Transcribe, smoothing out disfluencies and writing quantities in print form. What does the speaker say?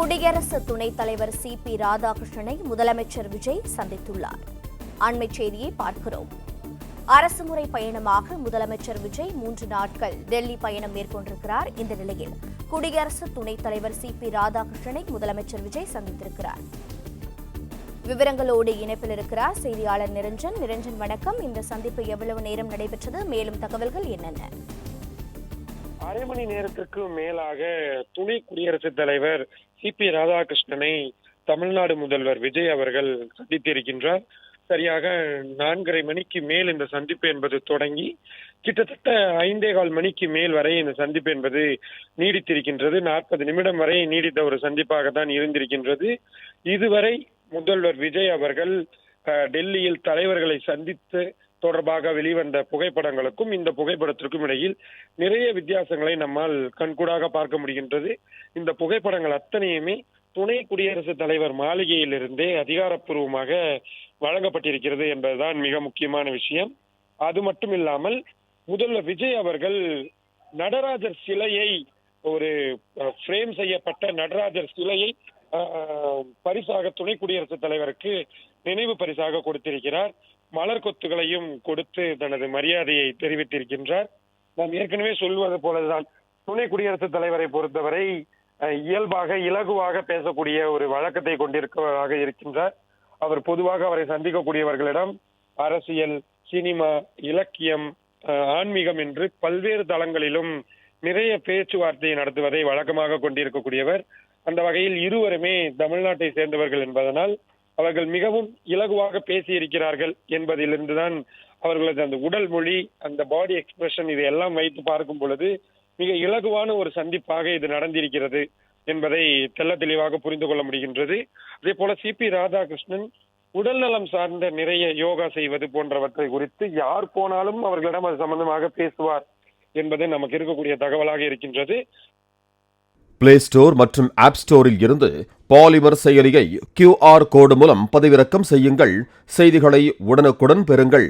குடியரசு துணைத் தலைவர் சி.பி. ராதாகிருஷ்ணனை முதலமைச்சர் விஜய் சந்தித்துள்ளார். அண்மைச் செய்தியை பார்க்கிறோம். அரசுமுறை பயணமாக முதலமைச்சர் விஜய் 3 நாட்கள் டெல்லி பயணம் மேற்கொண்டிருக்கிறார். இந்த நிலையில் குடியரசு துணைத் தலைவர் சி.பி. ராதாகிருஷ்ணனை முதலமைச்சர் விஜய் சந்தித்திருக்கிறார். விவரங்களோடு இணைப்பில் இருக்கிறார் செய்தியாளர் நிரஞ்சன். நிரஞ்சன், வணக்கம். இந்த சந்திப்பு எவ்வளவு நேரம் நடைபெற்றது? மேலும் தகவல்கள் என்னென்ன? அரை மணி நேரத்திற்கு மேலாக துணை குடியரசுத் தலைவர் சி.பி. ராதாகிருஷ்ணனை தமிழ்நாடு முதல்வர் விஜய் அவர்கள் சந்தித்திருக்கின்றார். சரியாக 4:30 மணிக்கு மேல் இந்த சந்திப்பு என்பது தொடங்கி கிட்டத்தட்ட 5:15 மணிக்கு மேல் வரை இந்த சந்திப்பு என்பது நீடித்திருக்கின்றது. 40 நிமிடம் வரை நீடித்த ஒரு சந்திப்பாகத்தான் இருந்திருக்கின்றது. இதுவரை முதல்வர் விஜய் அவர்கள் டெல்லியில் தலைவர்களை சந்தித்து தொடர்பாக வெளிவந்த புகைப்படங்களுக்கும் இந்த புகைப்படத்திற்கும் இடையில் நிறைய வித்தியாசங்களை நம்மால் கண்கூடாக பார்க்க முடிகின்றது. இந்த புகைப்படங்கள் அத்தனையுமே துணை குடியரசுத் தலைவர் மாளிகையிலிருந்தே அதிகாரப்பூர்வமாக வழங்கப்பட்டிருக்கிறது என்பதுதான் மிக முக்கியமான விஷயம். அது மட்டும் இல்லாமல் முதல்வர் விஜய் அவர்கள் நடராஜர் சிலையை, ஒரு ஃப்ரேம் செய்யப்பட்ட நடராஜர் சிலையை பரிசாக துணை குடியரசுத் தலைவருக்கு நினைவு பரிசாக கொடுத்திருக்கிறார். மலர் கொத்துகளையும் கொடுத்து தனது மரியாதையை தெரிவித்திருக்கின்றார். நாம் ஏற்கனவே சொல்வது போலதான் துணை குடியரசுத் தலைவரை பொறுத்தவரை இயல்பாக இலகுவாக பேசக்கூடிய ஒரு வழக்கத்தை கொண்டிருப்பதாக இருக்கின்றார். அவர் பொதுவாக அவரை சந்திக்கக்கூடியவர்களிடம் அரசியல், சினிமா, இலக்கியம், ஆன்மீகம் என்று பல்வேறு தளங்களிலும் நிறைய பேச்சுவார்த்தையை நடத்துவதை வழக்கமாக கொண்டிருக்கக்கூடியவர். அந்த வகையில் இருவருமே தமிழ்நாட்டை சேர்ந்தவர்கள் என்பதனால் அவர்கள் மிகவும் இலகுவாக பேசியிருக்கிறார்கள் என்பதிலிருந்துதான் அவர்களது அந்த உடல் மொழி, அந்த பாடி எக்ஸ்பிரஷன், இது எல்லாம் வைத்து பார்க்கும் பொழுது மிக இலகுவான ஒரு சந்திப்பாக இது நடந்திருக்கிறது என்பதை தெள்ள தெளிவாக புரிந்து கொள்ள முடிகின்றது. அதே போல சி.பி. ராதாகிருஷ்ணன் உடல் நலம் சார்ந்த நிறைய யோகா செய்வது போன்றவற்றை குறித்து யார் போனாலும் அவர்களிடம் அது சம்பந்தமாக பேசுவார் என்பது நமக்கு இருக்கக்கூடிய தகவலாக இருக்கின்றது. பிளே ஸ்டோர் மற்றும் ஆப் ஸ்டோரில் இருந்து பாலிமர் செயலியை QR கோடு மூலம் பதிவிறக்கம் செய்யுங்கள். செய்திகளை உடனுக்குடன் பெறுங்கள்.